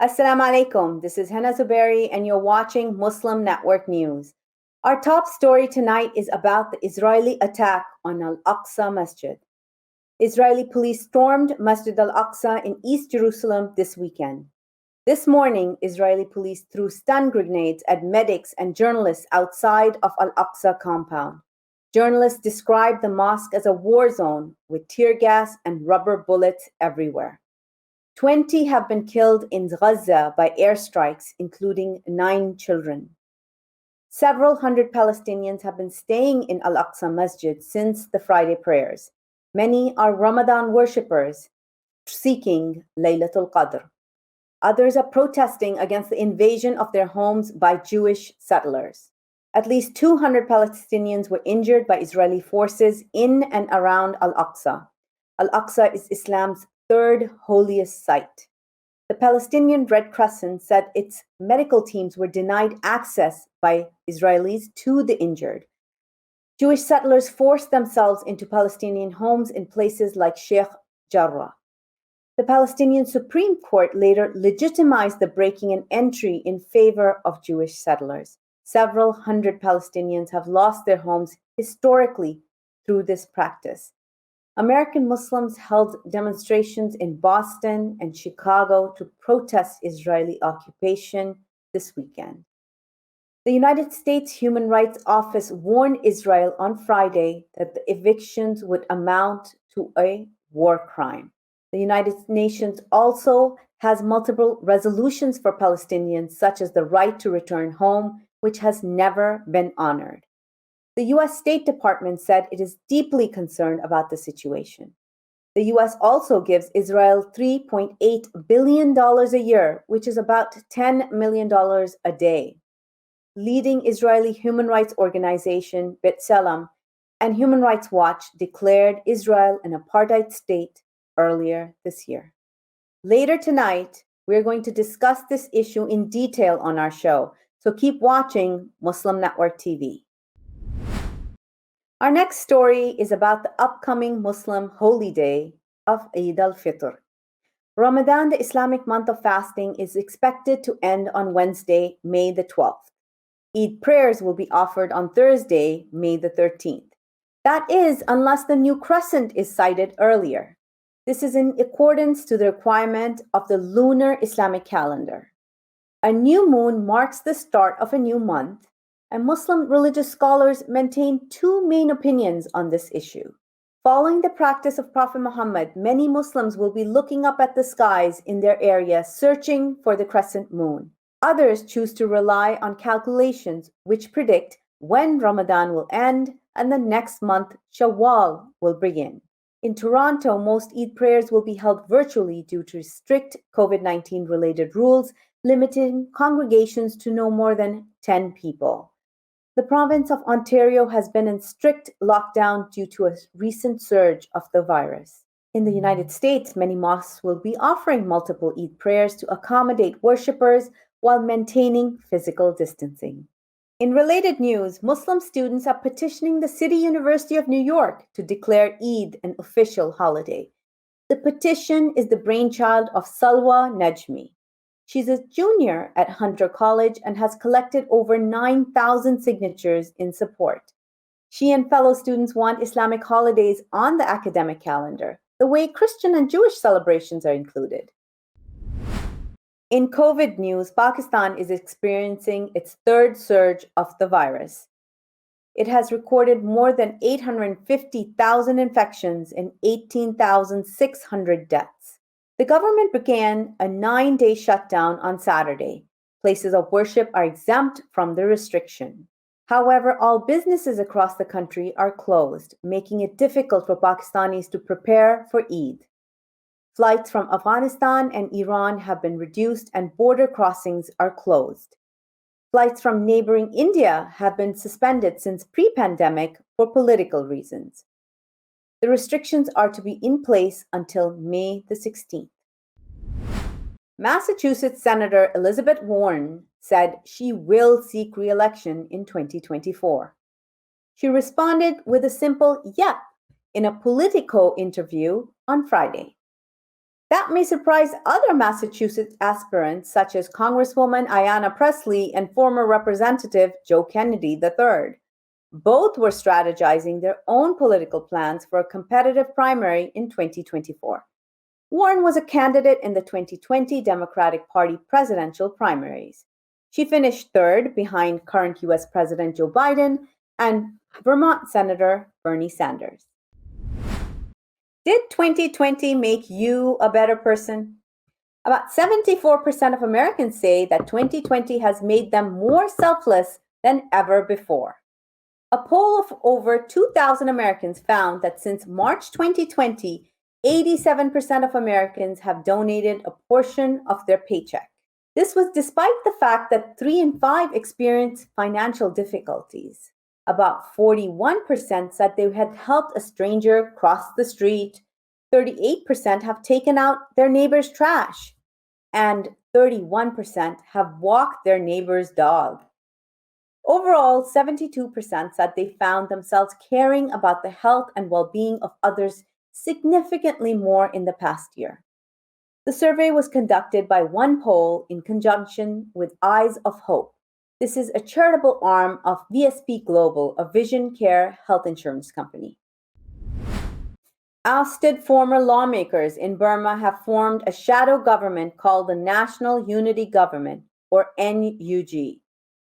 Assalamu alaikum. This is Hena Zuberi, and you're watching Muslim Network News. Our top story tonight is about the Israeli attack on Al-Aqsa Masjid. Israeli police stormed Masjid al-Aqsa in East Jerusalem this weekend. This morning, Israeli police threw stun grenades at medics and journalists outside of Al-Aqsa compound. Journalists described the mosque as a war zone with tear gas and rubber bullets everywhere. 20 have been killed in Gaza by airstrikes, including 9 children. Several hundred Palestinians have been staying in Al-Aqsa Masjid since the Friday prayers. Many are Ramadan worshippers seeking Laylatul Qadr. Others are protesting against the invasion of their homes by Jewish settlers. At least 200 Palestinians were injured by Israeli forces in and around Al-Aqsa. Al-Aqsa is Islam's third holiest site. The Palestinian Red Crescent said its medical teams were denied access by Israelis to the injured. Jewish settlers forced themselves into Palestinian homes in places like Sheikh Jarrah. The Palestinian Supreme Court later legitimized the breaking and entry in favor of Jewish settlers. Several hundred Palestinians have lost their homes historically through this practice. American Muslims held demonstrations in Boston and Chicago to protest Israeli occupation this weekend. The United States Human Rights Office warned Israel on Friday that the evictions would amount to a war crime. The United Nations also has multiple resolutions for Palestinians, such as the right to return home, which has never been honored. The U.S. State Department said it is deeply concerned about the situation. The U.S. also gives Israel $3.8 billion a year, which is about $10 million a day. Leading Israeli human rights organization B'Tselem and Human Rights Watch declared Israel an apartheid state earlier this year. Later tonight, we're going to discuss this issue in detail on our show, so keep watching Muslim Network TV. Our next story is about the upcoming Muslim holy day of Eid al-Fitr. Ramadan, the Islamic month of fasting, is expected to end on Wednesday, May the 12th. Eid prayers will be offered on Thursday, May the 13th. That is, unless the new crescent is sighted earlier. This is in accordance to the requirement of the lunar Islamic calendar. A new moon marks the start of a new month, and Muslim religious scholars maintain two main opinions on this issue. Following the practice of Prophet Muhammad, many Muslims will be looking up at the skies in their area searching for the crescent moon. Others choose to rely on calculations which predict when Ramadan will end and the next month Shawwal will begin. In Toronto, most Eid prayers will be held virtually due to strict COVID-19 related rules limiting congregations to no more than 10 people. The province of Ontario has been in strict lockdown due to a recent surge of the virus. In the United States, many mosques will be offering multiple Eid prayers to accommodate worshippers while maintaining physical distancing. In related news, Muslim students are petitioning the City University of New York to declare Eid an official holiday. The petition is the brainchild of Salwa Najmi. She's a junior at Hunter College and has collected over 9,000 signatures in support. She and fellow students want Islamic holidays on the academic calendar, the way Christian and Jewish celebrations are included. In COVID news, Pakistan is experiencing its third surge of the virus. It has recorded more than 850,000 infections and 18,600 deaths. The government began a 9-day shutdown on Saturday. Places of worship are exempt from the restriction. However, all businesses across the country are closed, making it difficult for Pakistanis to prepare for Eid. Flights from Afghanistan and Iran have been reduced and border crossings are closed. Flights from neighboring India have been suspended since pre-pandemic for political reasons. The restrictions are to be in place until May the 16th. Massachusetts Senator Elizabeth Warren said she will seek re-election in 2024. She responded with a simple yep in a Politico interview on Friday. That may surprise other Massachusetts aspirants, such as Congresswoman Ayanna Pressley and former Representative Joe Kennedy III. Both were strategizing their own political plans for a competitive primary in 2024. Warren was a candidate in the 2020 Democratic Party presidential primaries. She finished third behind current US President Joe Biden and Vermont Senator Bernie Sanders. Did 2020 make you a better person? About 74% of Americans say that 2020 has made them more selfless than ever before. A poll of over 2,000 Americans found that since March 2020, 87% of Americans have donated a portion of their paycheck. This was despite the fact that 3 in 5 experienced financial difficulties. About 41% said they had helped a stranger cross the street, 38% have taken out their neighbor's trash, and 31% have walked their neighbor's dog. Overall, 72% said they found themselves caring about the health and well-being of others significantly more in the past year. The survey was conducted by One Poll in conjunction with Eyes of Hope. This is a charitable arm of VSP Global, a vision care health insurance company. Ousted former lawmakers in Burma have formed a shadow government called the National Unity Government, or NUG.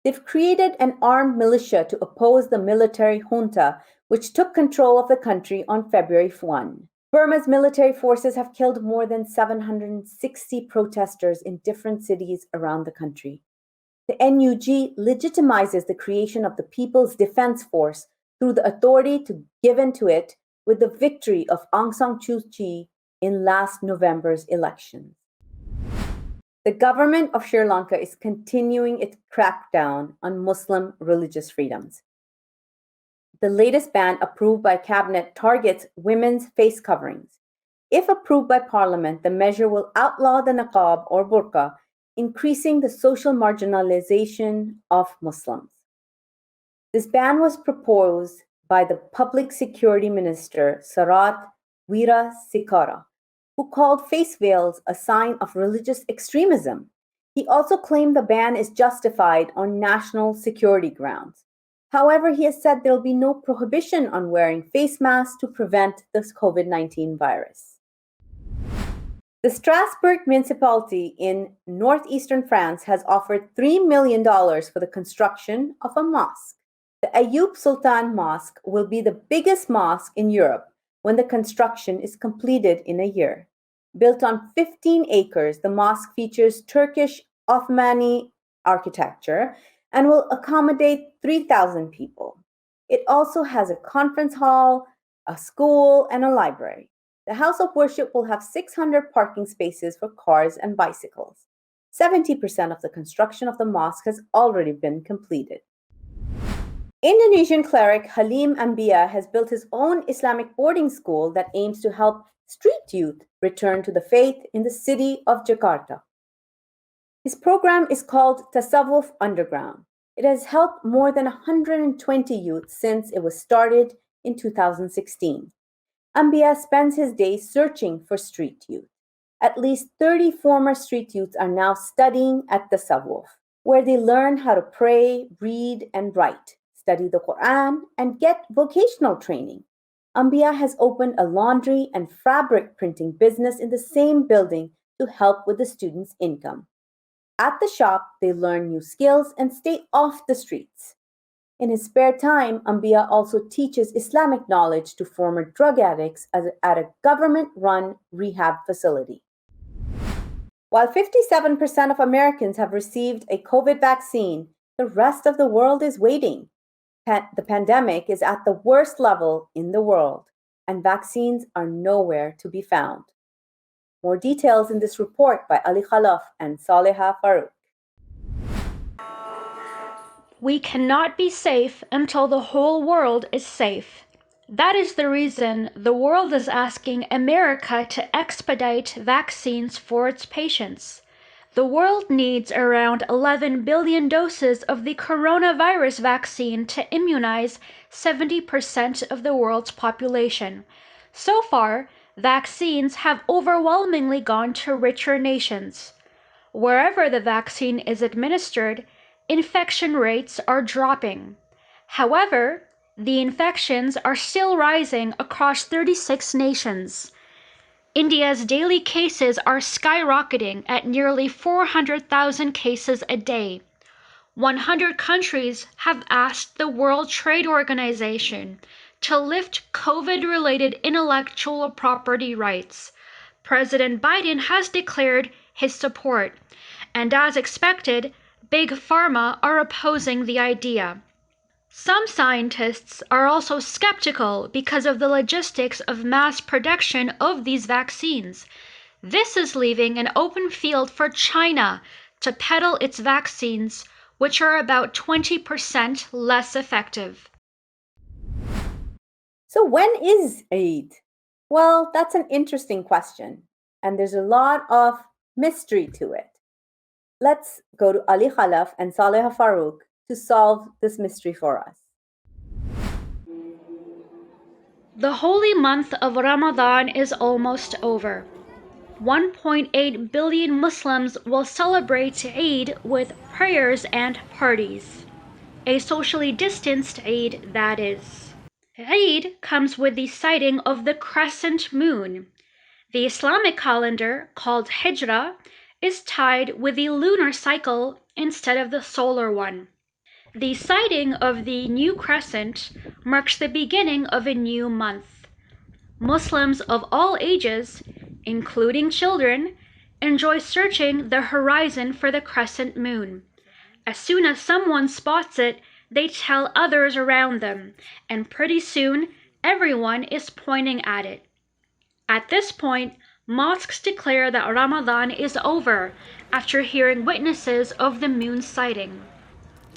They've created an armed militia to oppose the military junta, which took control of the country on February 1. Burma's military forces have killed more than 760 protesters in different cities around the country. The NUG legitimizes the creation of the People's Defense Force through the authority given to it with the victory of Aung San Suu Kyi in last November's elections. The government of Sri Lanka is continuing its crackdown on Muslim religious freedoms. The latest ban approved by cabinet targets women's face coverings. If approved by parliament, the measure will outlaw the niqab or burqa, increasing the social marginalization of Muslims. This ban was proposed by the Public Security Minister Sarat Weerasekara, who called face veils a sign of religious extremism. He also claimed the ban is justified on national security grounds. However, he has said there will be no prohibition on wearing face masks to prevent this COVID-19 virus. The Strasbourg municipality in northeastern France has offered $3 million for the construction of a mosque. The Ayyub Sultan Mosque will be the biggest mosque in Europe when the construction is completed in a year. Built on 15 acres, the mosque features Turkish Ottomani architecture and will accommodate 3,000 people. It also has a conference hall, a school, and a library. The house of worship will have 600 parking spaces for cars and bicycles. 70% of the construction of the mosque has already been completed. Indonesian cleric Halim Ambia has built his own Islamic boarding school that aims to help street youth return to the faith in the city of Jakarta. His program is called Tasawwuf Underground. It has helped more than 120 youth since it was started in 2016. Ambia spends his days searching for street youth. At least 30 former street youths are now studying at Tasawwuf, where they learn how to pray, read, and write, study the Quran, and get vocational training. Ambia has opened a laundry and fabric printing business in the same building to help with the students' income. At the shop, they learn new skills and stay off the streets. In his spare time, Ambia also teaches Islamic knowledge to former drug addicts at a government-run rehab facility. While 57% of Americans have received a COVID vaccine, the rest of the world is waiting. The pandemic is at the worst level in the world, and vaccines are nowhere to be found. More details in this report by Ali Khalaf and Saleha Farouk. We cannot be safe until the whole world is safe. That is the reason the world is asking America to expedite vaccines for its patients. The world needs around 11 billion doses of the coronavirus vaccine to immunize 70% of the world's population. So far, vaccines have overwhelmingly gone to richer nations. Wherever the vaccine is administered, infection rates are dropping. However, the infections are still rising across 36 nations. India's daily cases are skyrocketing at nearly 400,000 cases a day. 100 countries have asked the World Trade Organization to lift COVID-related intellectual property rights. President Biden has declared his support, and as expected, Big Pharma are opposing the idea. Some scientists are also skeptical because of the logistics of mass production of these vaccines. This is leaving an open field for China to peddle its vaccines, which are about 20% less effective. So, when is Eid? Well, that's an interesting question, and there's a lot of mystery to it. Let's go to Ali Khalaf and Saleha Farouk to solve this mystery for us. The holy month of Ramadan is almost over. 1.8 billion Muslims will celebrate Eid with prayers and parties. A socially distanced Eid, that is. Eid comes with the sighting of the crescent moon. The Islamic calendar, called Hijra, is tied with the lunar cycle instead of the solar one. The sighting of the new crescent marks the beginning of a new month. Muslims of all ages, including children, enjoy searching the horizon for the crescent moon. As soon as someone spots it, they tell others around them, and pretty soon everyone is pointing at it. At this point, mosques declare that Ramadan is over after hearing witnesses of the moon sighting.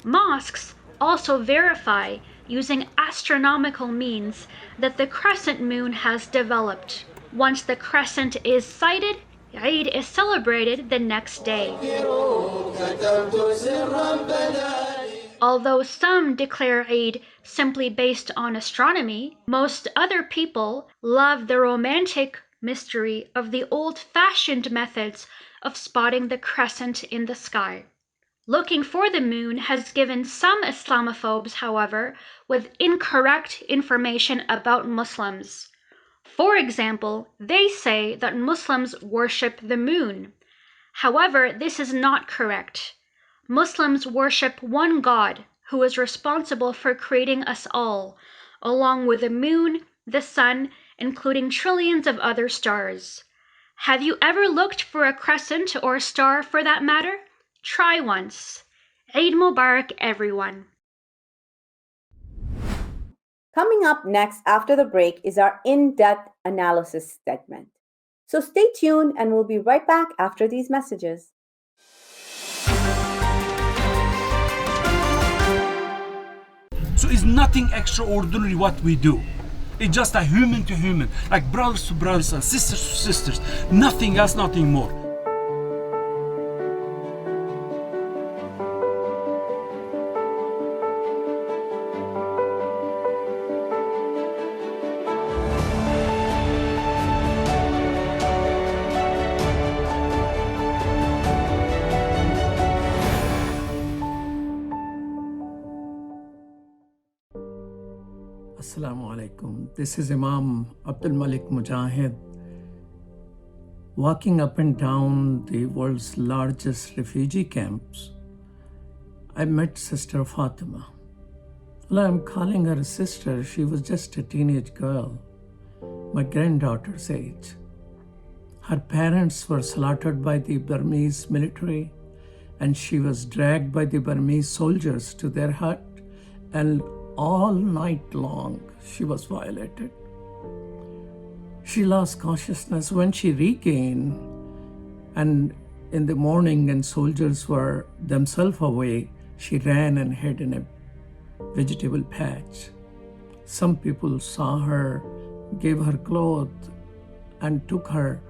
Mosques also verify, using astronomical means, that the crescent moon has developed. Once the crescent is sighted, Eid is celebrated the next day. Although some declare Eid simply based on astronomy, most other people love the romantic mystery of the old-fashioned methods of spotting the crescent in the sky. Looking for the moon has given some Islamophobes, however, with incorrect information about Muslims. For example, they say that Muslims worship the moon. However, this is not correct. Muslims worship one God who is responsible for creating us all, along with the moon, the sun, including trillions of other stars. Have you ever looked for a crescent or a star for that matter? Try once. Eid Mubarak, everyone. Coming up next after the break is our in-depth analysis segment. So stay tuned and we'll be right back after these messages. So it's nothing extraordinary what we do. It's just a human to human, like brothers to brothers and sisters to sisters. Nothing else, nothing more. Assalamu alaikum. This is Imam Abdul Malik Mujahid. Walking up and down the world's largest refugee camps, I met Sister Fatima. Well, I'm calling her a sister. She was just a teenage girl, my granddaughter's age. Her parents were slaughtered by the Burmese military, and she was dragged by the Burmese soldiers to their hut, and all night long she was violated. She lost consciousness. When she regained, and in the morning and soldiers were themselves away, she ran and hid in a vegetable patch. Some people saw her, gave her clothes, and took her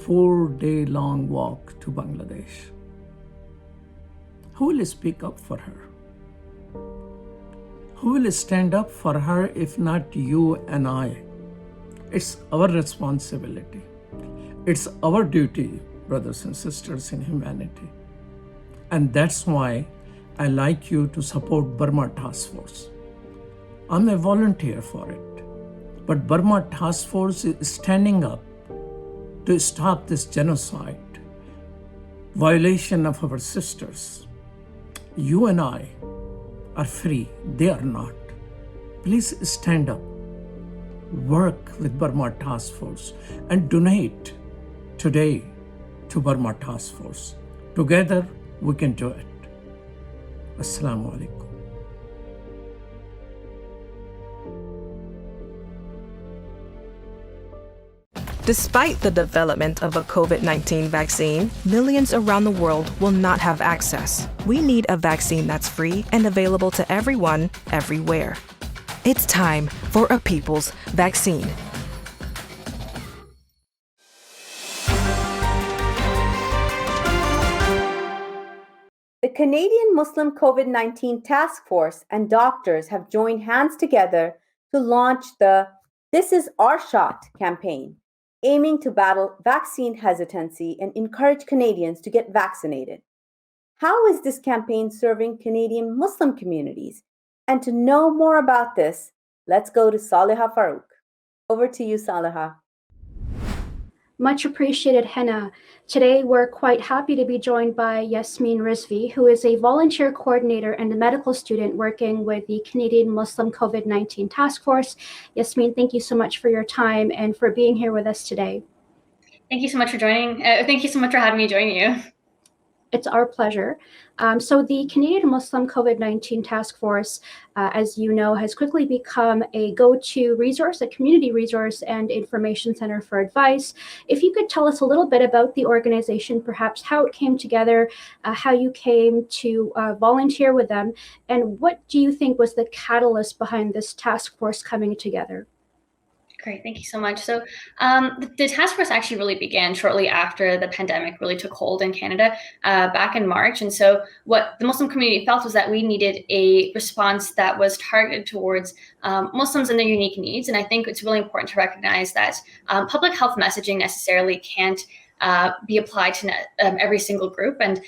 4-day-long walk to Bangladesh. Who will speak up for her? Who will stand up for her if not you and I? It's our responsibility. It's our duty, brothers and sisters in humanity. And that's why I like you to support Burma Task Force. I'm a volunteer for it. But Burma Task Force is standing up to stop this genocide, violation of our sisters. You and I are free, they are not. Please stand up, work with Burma Task Force, and donate today to Burma Task Force. Together, we can do it. Assalamu alaikum. Despite the development of a COVID-19 vaccine, millions around the world will not have access. We need a vaccine that's free and available to everyone, everywhere. It's time for a people's vaccine. The Canadian Muslim COVID-19 Task Force and doctors have joined hands together to launch the This Is Our Shot campaign, aiming to battle vaccine hesitancy and encourage Canadians to get vaccinated. How is this campaign serving Canadian Muslim communities? And to know more about this, let's go to Saliha Farouk. Over to you, Saliha. Much appreciated, Hena. Today, we're quite happy to be joined by Yasmin Rizvi, who is a volunteer coordinator and a medical student working with the Canadian Muslim COVID-19 Task Force. Yasmin, thank you so much for your time and for being here with us today. Thank you so much for joining. Thank you so much for having me join you. It's our pleasure. So the Canadian Muslim COVID-19 Task Force, as you know, has quickly become a go-to resource, a community resource and information center for advice. If you could tell us a little bit about the organization, perhaps how it came together, how you came to volunteer with them, and what do you think was the catalyst behind this task force coming together? Great, thank you so much. So the task force actually really began shortly after the pandemic really took hold in Canada back in March. And so what the Muslim community felt was that we needed a response that was targeted towards Muslims and their unique needs. And I think it's really important to recognize that public health messaging necessarily can't be applied to every single group. And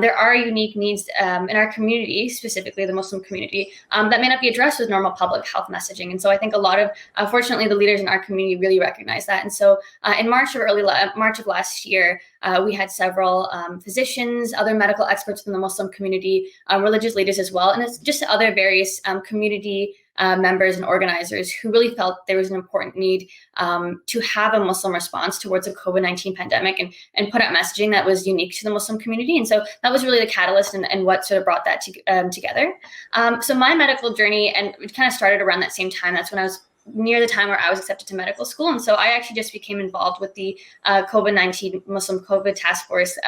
there are unique needs in our community, specifically the Muslim community, that may not be addressed with normal public health messaging. And so I think a lot of, fortunately, the leaders in our community really recognize that. And so in March of last year, we had several physicians, other medical experts from the Muslim community, religious leaders as well, and it's just other various community members and organizers who really felt there was an important need to have a Muslim response towards the COVID-19 pandemic and put out messaging that was unique to the Muslim community. And so that was really the catalyst and what sort of brought that together. So my medical journey, and it kind of started around that same time. That's when I was near the time where I was accepted to medical school. And so I actually just became involved with the COVID-19 Muslim COVID Task Force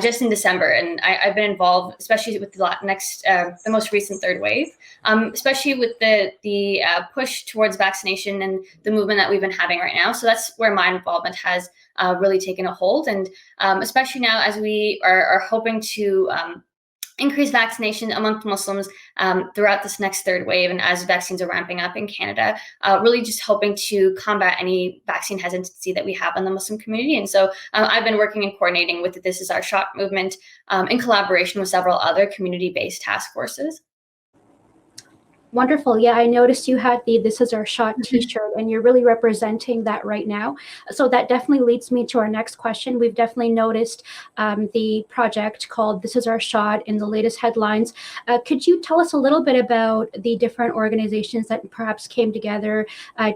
just in December. And I've been involved, especially with the most recent third wave, especially with the push towards vaccination and the movement that we've been having right now. So that's where my involvement has really taken a hold. And especially now as we are hoping to increase vaccination amongst Muslims throughout this next third wave, and as vaccines are ramping up in Canada, really just hoping to combat any vaccine hesitancy that we have in the Muslim community. And so I've been working and coordinating with the This Is Our Shot movement in collaboration with several other community-based task forces. Wonderful. Yeah, I noticed you had the This Is Our Shot t-shirt, and you're really representing that right now. So that definitely leads me to our next question. We've definitely noticed the project called This Is Our Shot in the latest headlines. Could you tell us a little bit about the different organizations that perhaps came together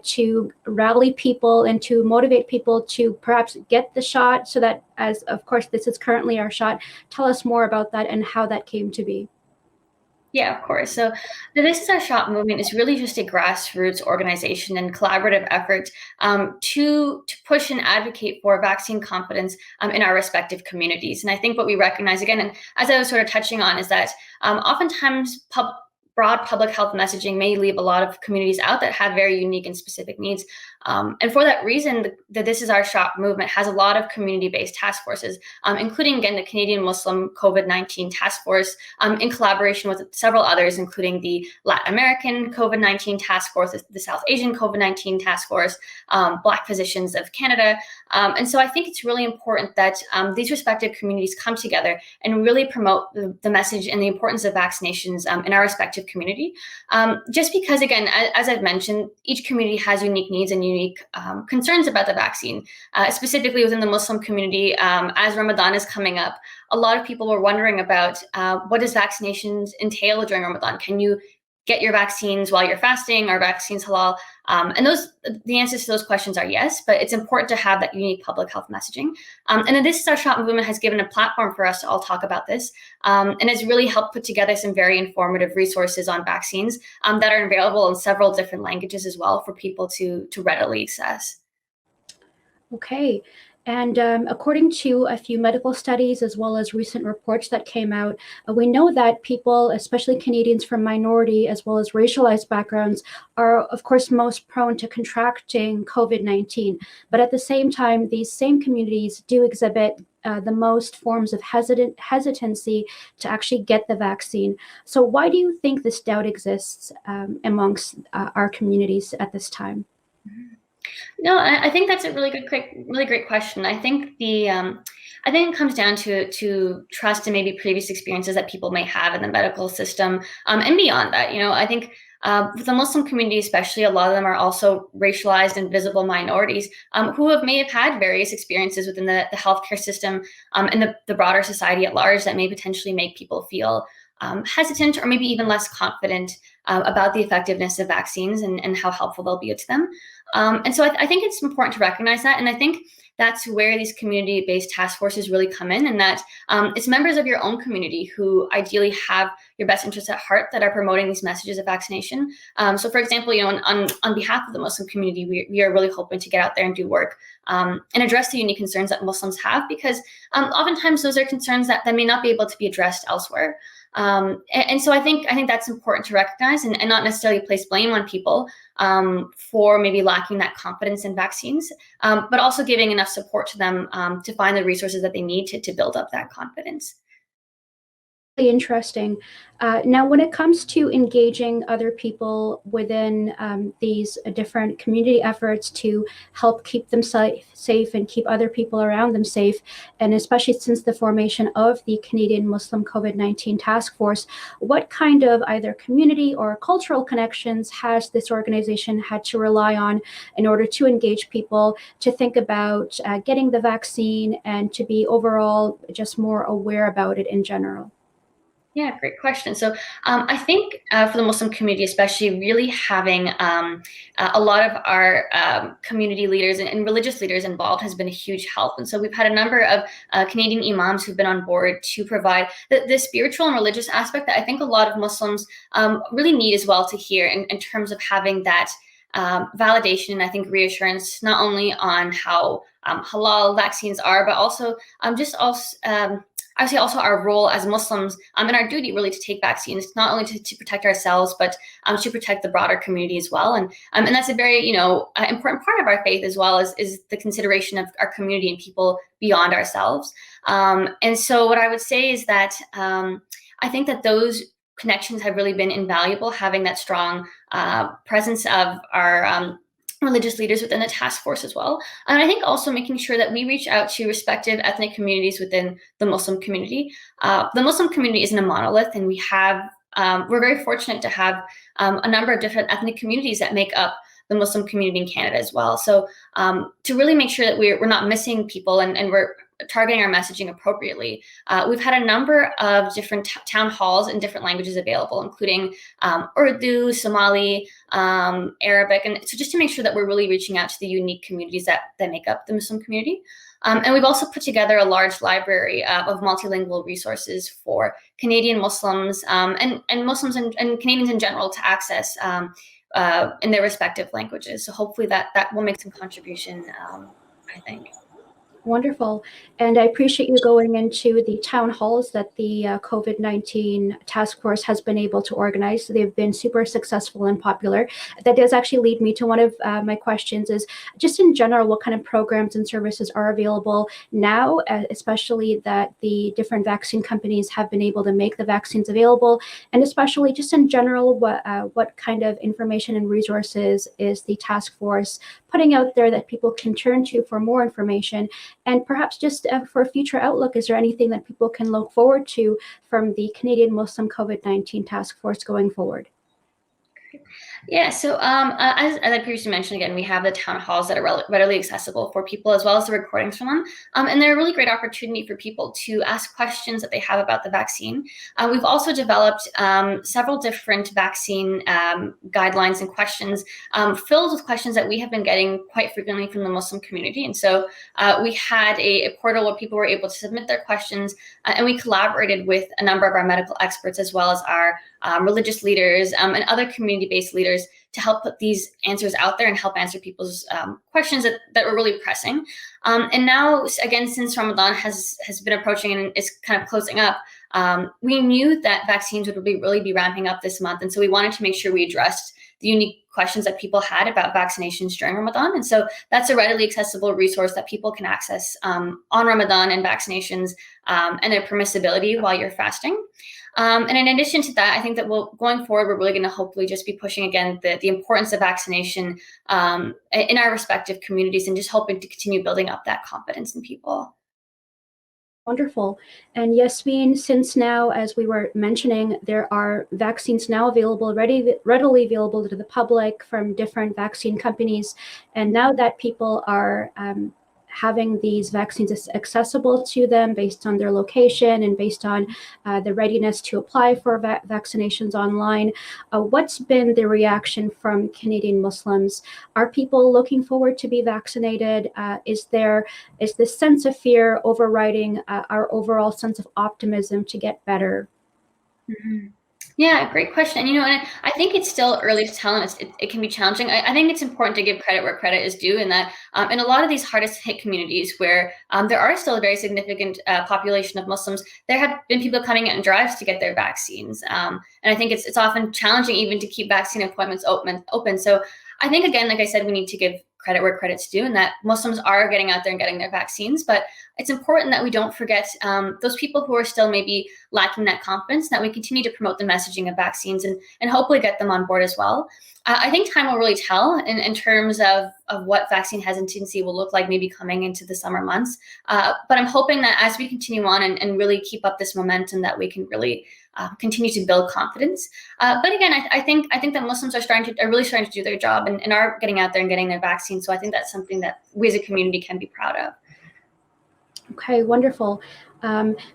to rally people and to motivate people to perhaps get the shot, so that, as of course, this is currently our shot. Tell us more about that and how that came to be. Yeah, of course. So the This Is Our Shot movement is really just a grassroots organization and collaborative effort to push and advocate for vaccine confidence in our respective communities. And I think what we recognize, again, and as I was sort of touching on, is that oftentimes broad public health messaging may leave a lot of communities out that have very unique and specific needs. And for that reason, the This Is Our Shot movement has a lot of community-based task forces, including, again, the Canadian Muslim COVID-19 Task Force, in collaboration with several others, including the Latin American COVID-19 Task Force, the South Asian COVID-19 Task Force, Black Physicians of Canada. And so I think it's really important that these respective communities come together and really promote the message and the importance of vaccinations in our respective community. Just because, again, as I've mentioned, each community has unique needs and unique concerns about the vaccine. Specifically within the Muslim community, as Ramadan is coming up, a lot of people were wondering about what does vaccinations entail during Ramadan? Can you get your vaccines while you're fasting? Are vaccines halal? And the answers to those questions are yes, but it's important to have that unique public health messaging. And the This Is Our Shot movement has given a platform for us to all talk about this, and has really helped put together some very informative resources on vaccines that are available in several different languages as well for people to readily access. Okay. And according to a few medical studies, as well as recent reports that came out, we know that people, especially Canadians from minority as well as racialized backgrounds, are, of course, most prone to contracting COVID-19. But at the same time, these same communities do exhibit the most forms of hesitancy to actually get the vaccine. So why do you think this doubt exists amongst our communities at this time? No, I think that's a really great question. I think I think it comes down to trust and maybe previous experiences that people may have in the medical system, and beyond that. I think with the Muslim community, especially, a lot of them are also racialized and visible minorities who may have had various experiences within the healthcare system and the broader society at large that may potentially make people feel hesitant or maybe even less confident about the effectiveness of vaccines and how helpful they'll be to them. And so I think it's important to recognize that. And I think that's where these community-based task forces really come in, and that it's members of your own community who ideally have your best interests at heart that are promoting these messages of vaccination. So for example, on behalf of the Muslim community, we are really hoping to get out there and do work and address the unique concerns that Muslims have, because oftentimes those are concerns that may not be able to be addressed elsewhere. And so I think that's important to recognize and not necessarily place blame on people for maybe lacking that confidence in vaccines, but also giving enough support to them to find the resources that they need to build up that confidence. Interesting. Now, when it comes to engaging other people within these different community efforts to help keep them safe and keep other people around them safe, and especially since the formation of the Canadian Muslim COVID-19 Task Force, what kind of either community or cultural connections has this organization had to rely on in order to engage people to think about getting the vaccine and to be overall just more aware about it in general? Yeah, great question. So I think for the Muslim community, especially, really having a lot of our community leaders and religious leaders involved has been a huge help. And so we've had a number of Canadian imams who've been on board to provide the spiritual and religious aspect that I think a lot of Muslims really need as well to hear in terms of having that validation and I think reassurance, not only on how halal vaccines are, but also obviously also our role as Muslims and our duty really to take vaccines, not only to protect ourselves, but to protect the broader community as well. And that's a very, important part of our faith as well, is the consideration of our community and people beyond ourselves. And so what I would say is that I think that those connections have really been invaluable, having that strong presence of our religious leaders within the task force as well. And I think also making sure that we reach out to respective ethnic communities within the Muslim community. The Muslim community isn't a monolith, and we're very fortunate to have a number of different ethnic communities that make up the Muslim community in Canada as well. So to really make sure that we're not missing people and we're targeting our messaging appropriately. We've had a number of different town halls in different languages available, including Urdu, Somali, Arabic, and so just to make sure that we're really reaching out to the unique communities that make up the Muslim community. And we've also put together a large library of multilingual resources for Canadian Muslims and Muslims and Canadians in general to access in their respective languages. So hopefully that will make some contribution, I think. Wonderful. And I appreciate you going into the town halls that the COVID-19 task force has been able to organize. They've been super successful and popular. That does actually lead me to one of my questions is just in general, what kind of programs and services are available now, especially that the different vaccine companies have been able to make the vaccines available, and especially just in general, what kind of information and resources is the task force putting out there that people can turn to for more information? And perhaps just for future outlook, is there anything that people can look forward to from the Canadian Muslim COVID-19 task force going forward? Yeah, so as I previously mentioned, again, we have the town halls that are readily accessible for people, as well as the recordings from them. And they're a really great opportunity for people to ask questions that they have about the vaccine. We've also developed several different vaccine guidelines and questions filled with questions that we have been getting quite frequently from the Muslim community. And so we had a portal where people were able to submit their questions, and we collaborated with a number of our medical experts, as well as our religious leaders and other community-based leaders to help put these answers out there and help answer people's questions that were really pressing. And now, again, since Ramadan has been approaching and is kind of closing up, we knew that vaccines would really be ramping up this month. And so we wanted to make sure we addressed the unique questions that people had about vaccinations during Ramadan. And so that's a readily accessible resource that people can access on Ramadan and vaccinations and their permissibility while you're fasting. And in addition to that, I think that going forward, we're really going to hopefully just be pushing again the importance of vaccination in our respective communities, and just hoping to continue building up that confidence in people. Wonderful. And Yasmin, since now, as we were mentioning, there are vaccines now available, readily available to the public from different vaccine companies. And now that people are having these vaccines accessible to them based on their location and based on the readiness to apply for vaccinations online, what's been the reaction from Canadian Muslims? Are people looking forward to be vaccinated? Is this sense of fear overriding our overall sense of optimism to get better? Mm-hmm. Yeah, great question. And I think it's still early to tell, and it can be challenging. I think it's important to give credit where credit is due, in that in a lot of these hardest hit communities where there are still a very significant population of Muslims, there have been people coming out in drives to get their vaccines. And I think it's often challenging even to keep vaccine appointments open. So I think, again, like I said, we need to give credit where credit's due, and that Muslims are getting out there and getting their vaccines. But it's important that we don't forget those people who are still maybe lacking that confidence, that we continue to promote the messaging of vaccines and hopefully get them on board as well. I think time will really tell in terms of what vaccine hesitancy will look like maybe coming into the summer months. But I'm hoping that as we continue on and really keep up this momentum, that we can really continue to build confidence. But again, I think that Muslims are really starting to do their job and are getting out there and getting their vaccine. So I think that's something that we as a community can be proud of. Okay, wonderful.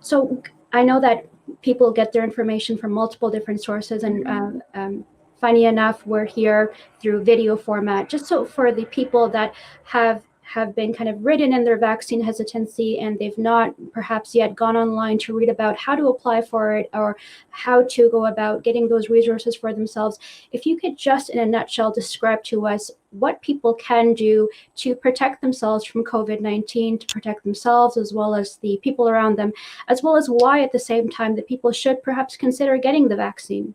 So I know that people get their information from multiple different sources, and funny enough, we're here through video format, just so for the people that have been kind of ridden in their vaccine hesitancy and they've not perhaps yet gone online to read about how to apply for it or how to go about getting those resources for themselves. If you could just in a nutshell describe to us what people can do to protect themselves from COVID-19, to protect themselves as well as the people around them, as well as why at the same time that people should perhaps consider getting the vaccine.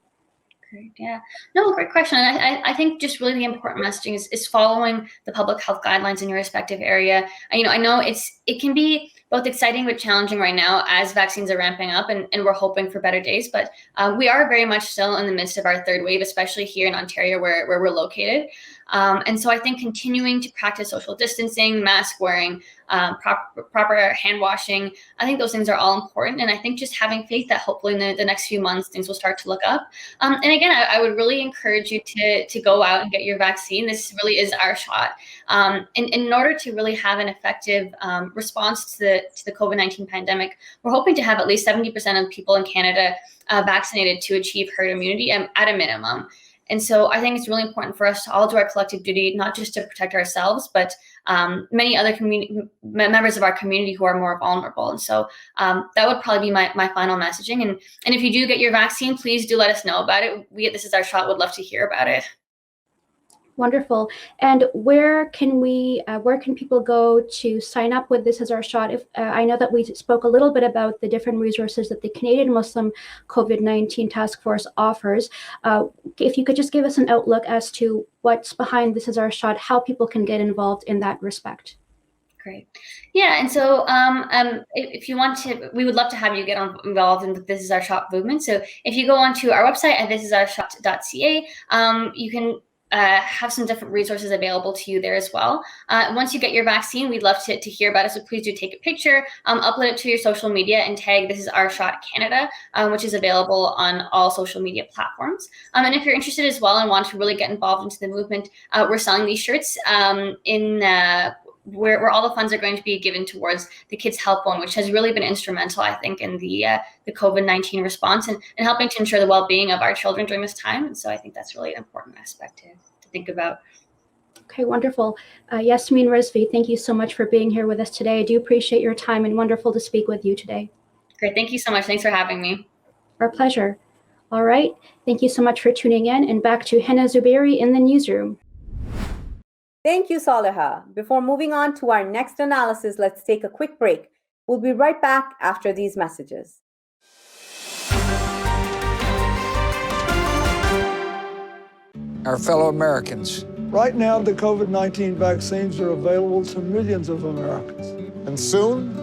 Great. Yeah. No, great question. And I think just really the important messaging is following the public health guidelines in your respective area. I know it can be both exciting but challenging right now as vaccines are ramping up and we're hoping for better days. But we are very much still in the midst of our third wave, especially here in Ontario where we're located. And so I think continuing to practice social distancing, mask wearing, proper hand washing, I think those things are all important. And I think just having faith that hopefully in the next few months, things will start to look up. And again, I would really encourage you to go out and get your vaccine. This really is our shot. And in order to really have an effective response to the COVID-19 pandemic, we're hoping to have at least 70% of people in Canada vaccinated to achieve herd immunity at a minimum. And so I think it's really important for us to all do our collective duty, not just to protect ourselves, but many other members of our community who are more vulnerable. And so that would probably be my final messaging. And if you do get your vaccine, please do let us know about it. This is our shot. Would love to hear about it. Wonderful. And where can people go to sign up with This Is Our Shot? If I know that we spoke a little bit about the different resources that the Canadian Muslim COVID-19 Task Force offers. If you could just give us an outlook as to what's behind This Is Our Shot, how people can get involved in that respect. Great. Yeah, and so if you want to, we would love to have you get involved in the This Is Our Shot movement. So if you go onto our website at thisisourshot.ca, you can have some different resources available to you there as well. Once you get your vaccine, we'd love to hear about it. So please do take a picture, upload it to your social media, and tag This Is Our Shot Canada, which is available on all social media platforms. And if you're interested as well and want to really get involved into the movement, we're selling these shirts where all the funds are going to be given towards the Kids Help Loan, which has really been instrumental, I think, in the COVID-19 response and helping to ensure the well-being of our children during this time. And so I think that's really an important aspect to think about. Okay, wonderful. Yasmin Rizvi, thank you so much for being here with us today. I do appreciate your time and wonderful to speak with you today. Great. Thank you so much. Thanks for having me. Our pleasure. All right. Thank you so much for tuning in, and back to Hena Zuberi in the newsroom. Thank you, Saleha. Before moving on to our next analysis, let's take a quick break. We'll be right back after these messages. Our fellow Americans. Right now, the COVID-19 vaccines are available to millions of Americans. And soon,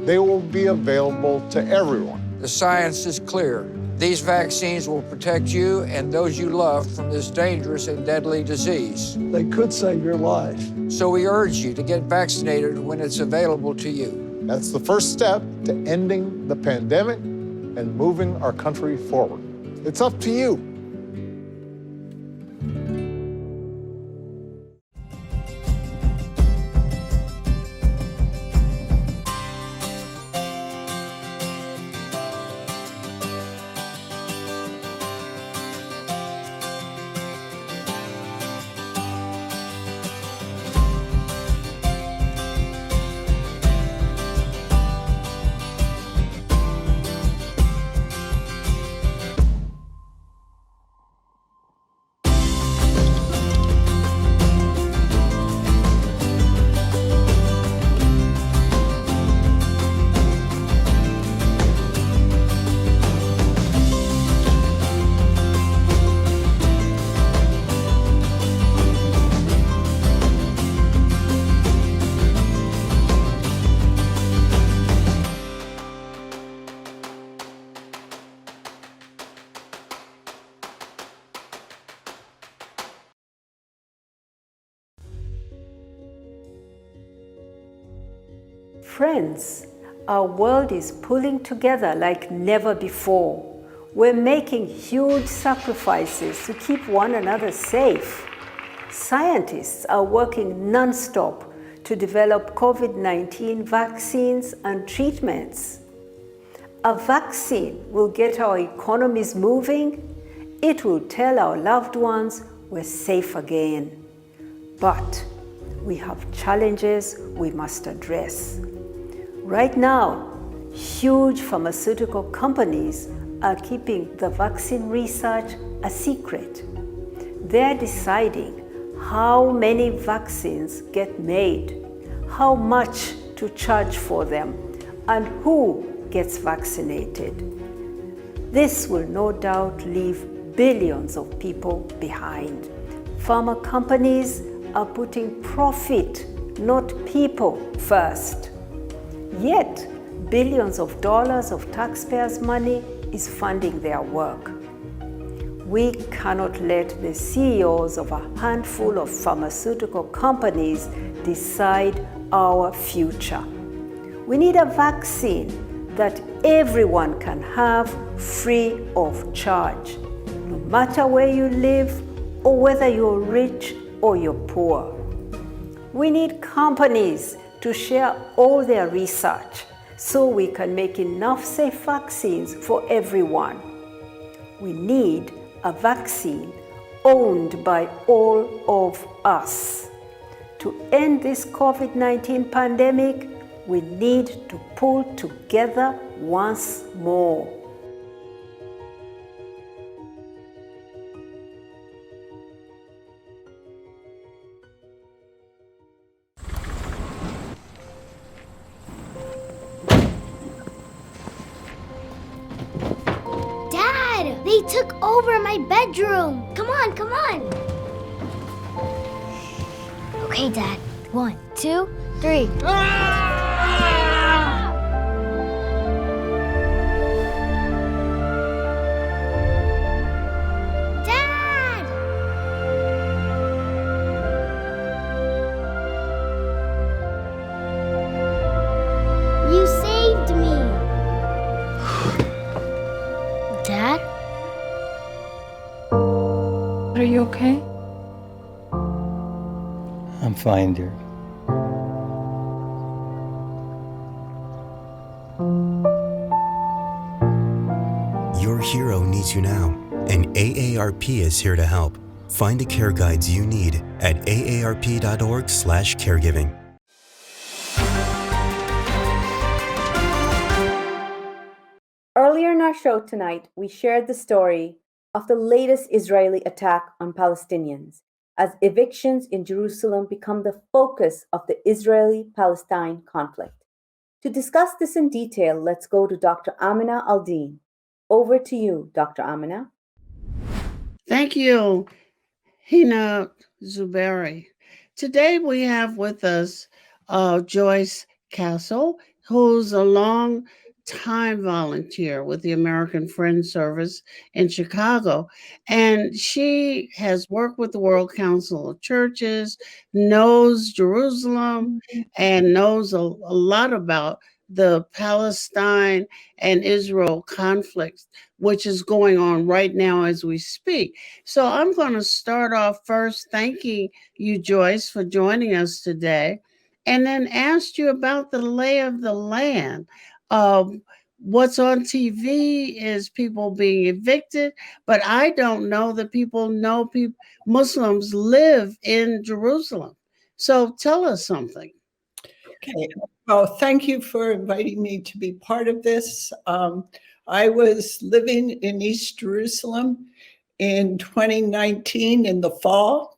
they will be available to everyone. The science is clear. These vaccines will protect you and those you love from this dangerous and deadly disease. They could save your life. So we urge you to get vaccinated when it's available to you. That's the first step to ending the pandemic and moving our country forward. It's up to you. Friends, our world is pulling together like never before. We're making huge sacrifices to keep one another safe. Scientists are working non-stop to develop COVID-19 vaccines and treatments. A vaccine will get our economies moving. It will tell our loved ones we're safe again. But we have challenges we must address. Right now, huge pharmaceutical companies are keeping the vaccine research a secret. They're deciding how many vaccines get made, how much to charge for them, and who gets vaccinated. This will no doubt leave billions of people behind. Pharma companies are putting profit, not people, first. Yet, billions of dollars of taxpayers' money is funding their work. We cannot let the CEOs of a handful of pharmaceutical companies decide our future. We need a vaccine that everyone can have free of charge, no matter where you live or whether you're rich or you're poor. We need companies to share all their research so we can make enough safe vaccines for everyone. We need a vaccine owned by all of us. To end this COVID-19 pandemic, we need to pull together once more. took over my bedroom. Come on, come on. Okay, Dad. 1, 2, 3. Dad! You saved me. Dad? Are you okay? I'm fine, dear. Your hero needs you now, and AARP is here to help. Find the care guides you need at aarp.org/caregiving. Earlier in our show tonight, we shared the story of the latest Israeli attack on Palestinians, as evictions in Jerusalem become the focus of the Israeli-Palestine conflict. To discuss this in detail, let's go to Dr. Amina Al-Din. Over to you, Dr. Amina. Thank you, Hena Zuberi. Today we have with us Joyce Castle, who's a long-time volunteer with the American Friends Service in Chicago. And she has worked with the World Council of Churches, knows Jerusalem, and knows a lot about the Palestine and Israel conflict, which is going on right now as we speak. So I'm going to start off first thanking you, Joyce, for joining us today, and then ask you about the lay of the land. What's on TV is people being evicted, but I don't know that people know Muslims live in Jerusalem. So tell us something. Okay. Well, thank you for inviting me to be part of this. I was living in East Jerusalem in 2019 in the fall,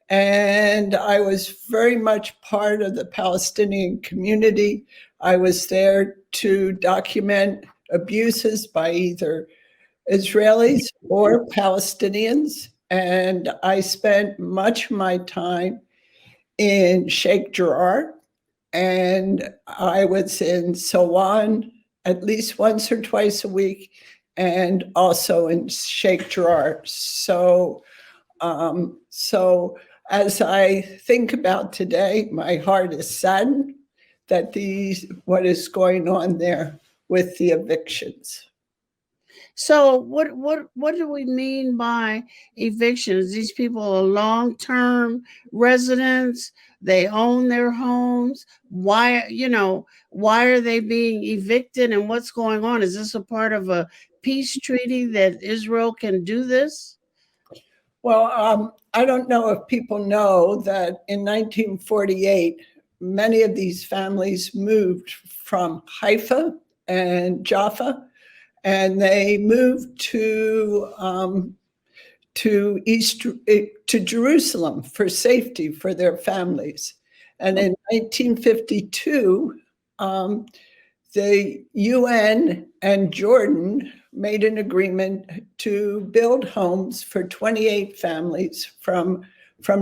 and I was very much part of the Palestinian community. I was there to document abuses by either Israelis or Palestinians, and I spent much of my time in Sheikh Jarrah, and I was in Sawan at least once or twice a week, and also in Sheikh Jarrah. So as I think about today, my heart is saddened that what is going on there with the evictions. So what do we mean by evictions? These people are long-term residents. They own their homes. Why are they being evicted, and what's going on? Is this a part of a peace treaty that Israel can do this? Well, I don't know if people know that in 1948, many of these families moved from Haifa and Jaffa, and they moved to Jerusalem for safety for their families. And in 1952, the UN and Jordan made an agreement to build homes for 28 families from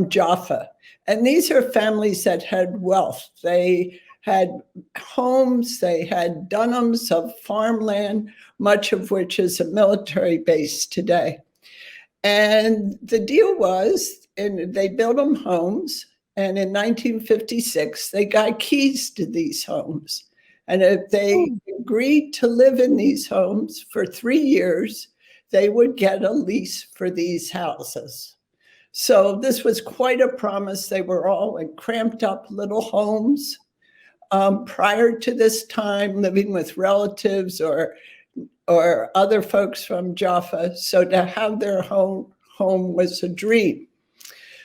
Jaffa. And these are families that had wealth. They had homes, they had dunhams of farmland, much of which is a military base today. And the deal was, and they built them homes, and in 1956, they got keys to these homes. And if they agreed to live in these homes for 3 years, they would get a lease for these houses. So this was quite a promise. They were all in cramped up little homes. Prior to this time, living with relatives or other folks from Jaffa, so to have their home was a dream.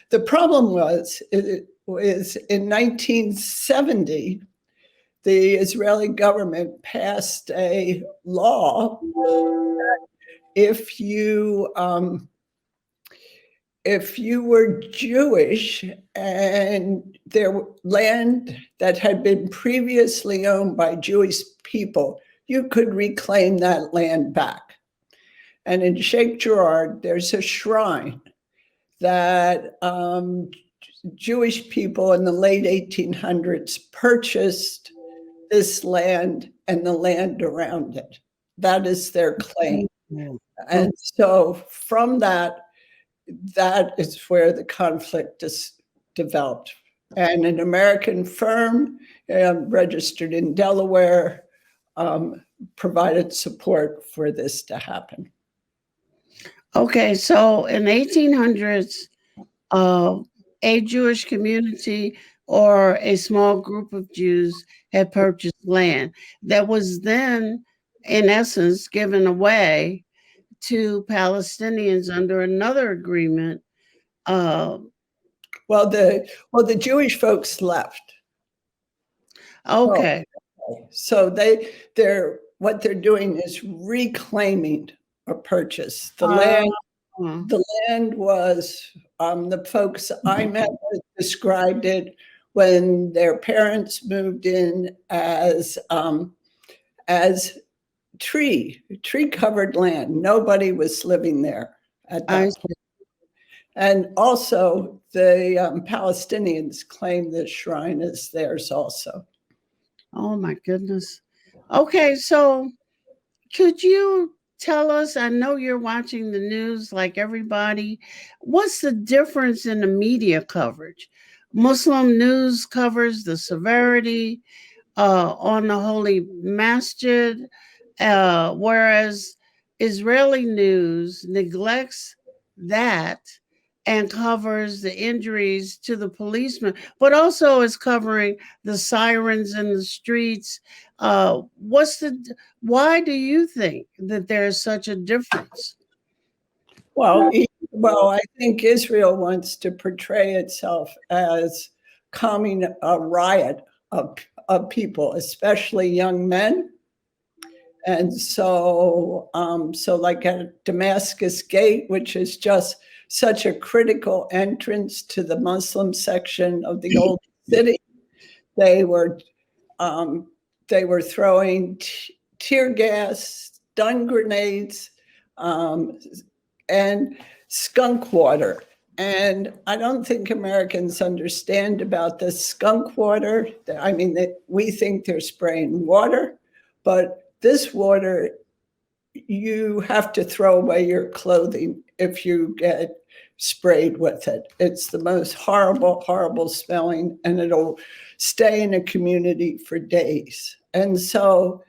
The problem was in 1970, the Israeli government passed a law that if you were Jewish and their land that had been previously owned by Jewish people, you could reclaim that land back. And in Sheikh Jarrah, there's a shrine that Jewish people in the late 1800s purchased this land and the land around it. That is their claim. And so from that is where the conflict is developed. And an American firm registered in Delaware provided support for this to happen. Okay, so in the 1800s, a Jewish community or a small group of Jews had purchased land that was then, in essence, given away to Palestinians under another agreement. Well, the Jewish folks left. Okay. So what they're doing is reclaiming a purchase. The land was the folks I met with described it when their parents moved in as tree covered land. Nobody was living there at that point. And also the Palestinians claim this shrine is theirs also. Oh my goodness. Okay, so could you tell us, I know you're watching the news like everybody, what's the difference in the media coverage? Muslim news covers the severity on the Holy Masjid, whereas Israeli news neglects that and covers the injuries to the policemen, but also is covering the sirens in the streets. Why do you think that there's such a difference? Well, I think Israel wants to portray itself as calming a riot of people, especially young men. And so like at Damascus Gate, which is just such a critical entrance to the Muslim section of the old city, they were throwing tear gas, stun grenades, and skunk water. And I don't think Americans understand about the skunk water. I mean, we think they're spraying water, but this water, you have to throw away your clothing if you get sprayed with it. It's the most horrible, horrible smelling, and it'll stay in a community for days. And so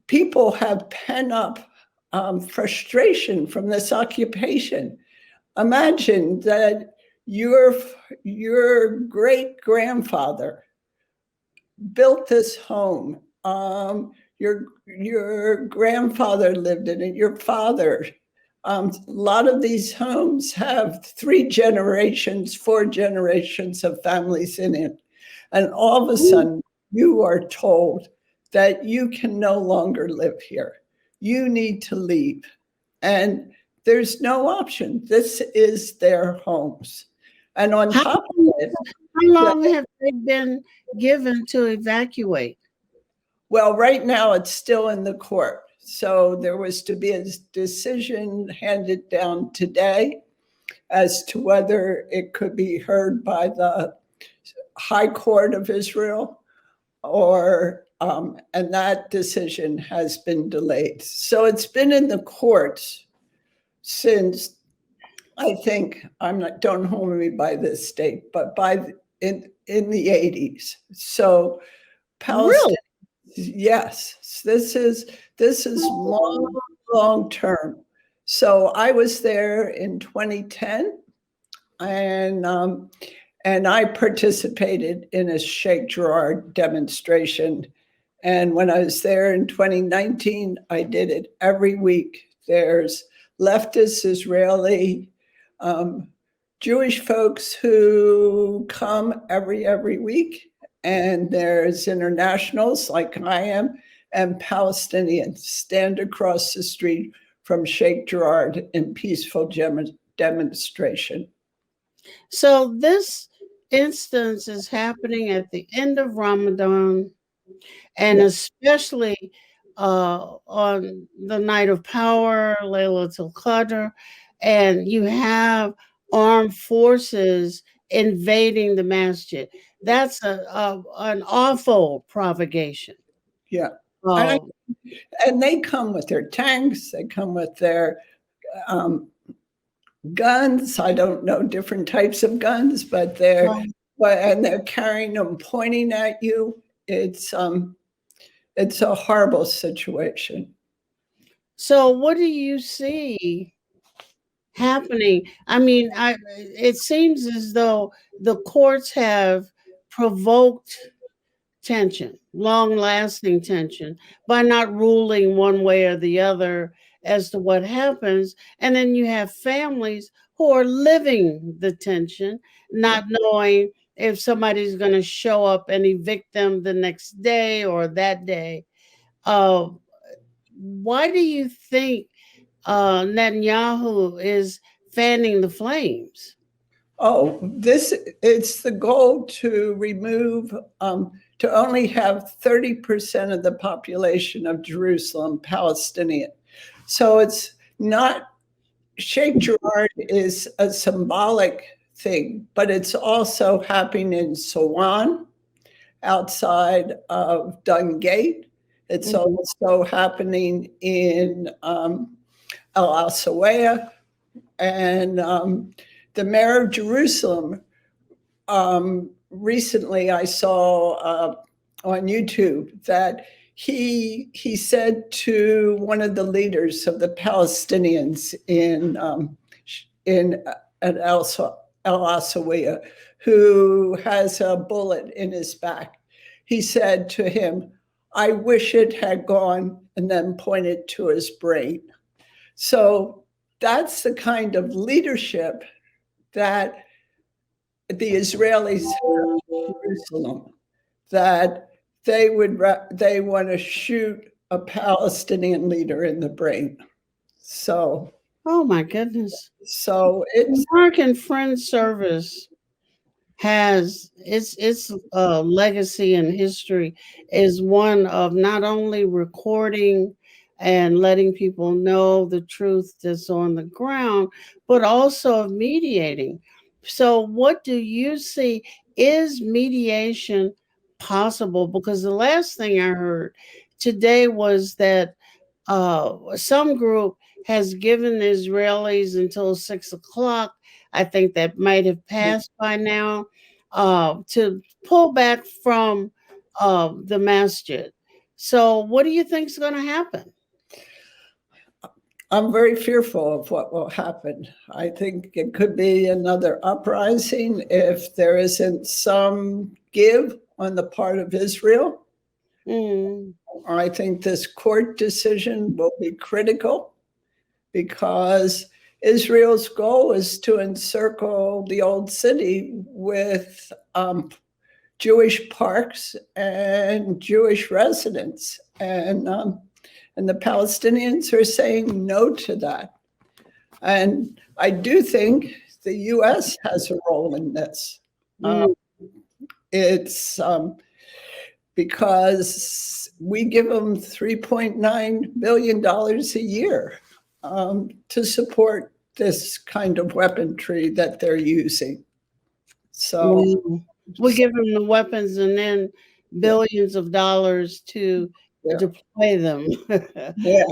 people have pent up frustration from this occupation. Imagine that your great grandfather built this home. Your grandfather lived in it, your father. A lot of these homes have 3 generations, 4 generations of families in it. And all of a sudden, you are told that you can no longer live here. You need to leave. And there's no option. This is their homes. And on top of it, how long have they been given to evacuate? Well, right now it's still in the court. So there was to be a decision handed down today as to whether it could be heard by the High Court of Israel and that decision has been delayed. So it's been in the courts since, I think, don't hold me by this date, but in the 80s. So Palestine. Really? Yes, this is long term. So I was there in 2010, and I participated in a Sheikh Jarrah demonstration. And when I was there in 2019, I did it every week. There's leftist Israeli Jewish folks who come every week. And there's internationals like I am, and Palestinians stand across the street from Sheikh Jarrah in peaceful demonstration. So this instance is happening at the end of Ramadan, and especially on the night of power, Laylatul Qadr, and you have armed forces invading the masjid. That's an awful provocation. Yeah. Oh, And they come with their tanks, they come with their guns. I don't know different types of guns, but they're carrying them, pointing at you. It's a horrible situation. so what do you see happening? I mean, it seems as though the courts have provoked tension, long lasting tension, by not ruling one way or the other as to what happens. And then you have families who are living the tension, not knowing if somebody's going to show up and evict them the next day or that day. Uh, why do you think Netanyahu is fanning the flames? Oh, it's the goal to remove, to only have 30% of the population of Jerusalem Palestinian. So it's not, Sheikh Jarrah is a symbolic thing, but it's also happening in Sawan, outside of Dung Gate. It's also happening in Al Asawaya, and the mayor of Jerusalem, recently I saw on YouTube that he said to one of the leaders of the Palestinians in Al Asawaya, who has a bullet in his back, he said to him, "I wish it had gone," and then pointed to his brain. So that's the kind of leadership that the Israelis have in Jerusalem, that they want to shoot a Palestinian leader in the brain. So, oh my goodness! So it's American Friends Service has its legacy and history is one of not only recording and letting people know the truth that's on the ground, but also of mediating. So, what do you see? Is mediation possible? Because the last thing I heard today was that some group has given the Israelis until 6 o'clock. I think that might have passed by now, to pull back from the masjid. So, what do you think is going to happen? I'm very fearful of what will happen. I think it could be another uprising if there isn't some give on the part of Israel. I think this court decision will be critical because Israel's goal is to encircle the old city with Jewish parks and Jewish residents. And the Palestinians are saying no to that. And I do think the US has a role in this. It's because we give them $3.9 billion a year to support this kind of weaponry that they're using. So we give them the weapons and then billions of dollars to deploy them. Yeah.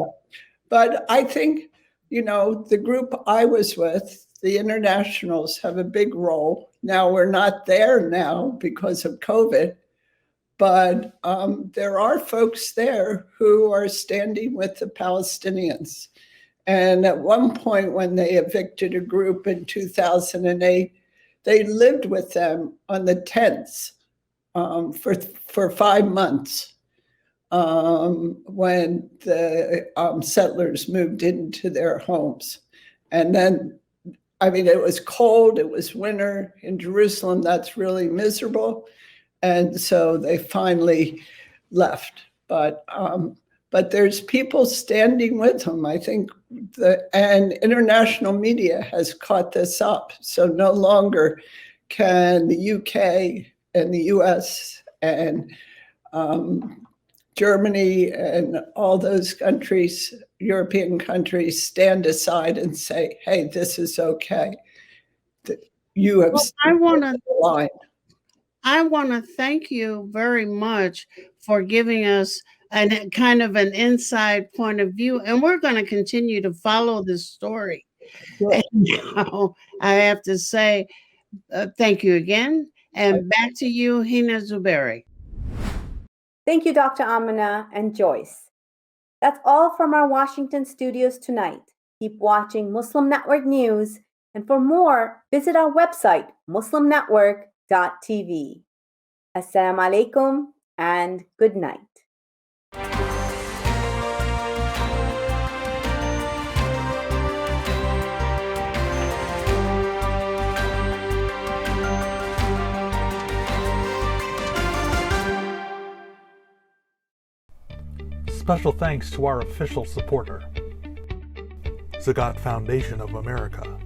But I think, the group I was with, the internationals, have a big role. Now, we're not there now because of COVID, but there are folks there who are standing with the Palestinians. And at one point, when they evicted a group in 2008, they lived with them on the tents for 5 months when the settlers moved into their homes. And then, it was cold, it was winter in Jerusalem, that's really miserable. And so they finally left. But there's people standing with them. I think and international media has caught this up. So no longer can the UK and the US and Germany and all those countries, European countries, stand aside and say, hey, this is okay. You have I want to the line. I want to thank you very much for giving us an kind of an inside point of view, and we're going to continue to follow this story. Sure. And I have to say thank you again, and back to you, Hena Zuberi. Thank you, Dr. Amina and Joyce. That's all from our Washington studios tonight. Keep watching Muslim Network News, and for more, visit our website, muslimnetwork.tv. Assalamu alaikum and good night. Special thanks to our official supporter, Zagat Foundation of America.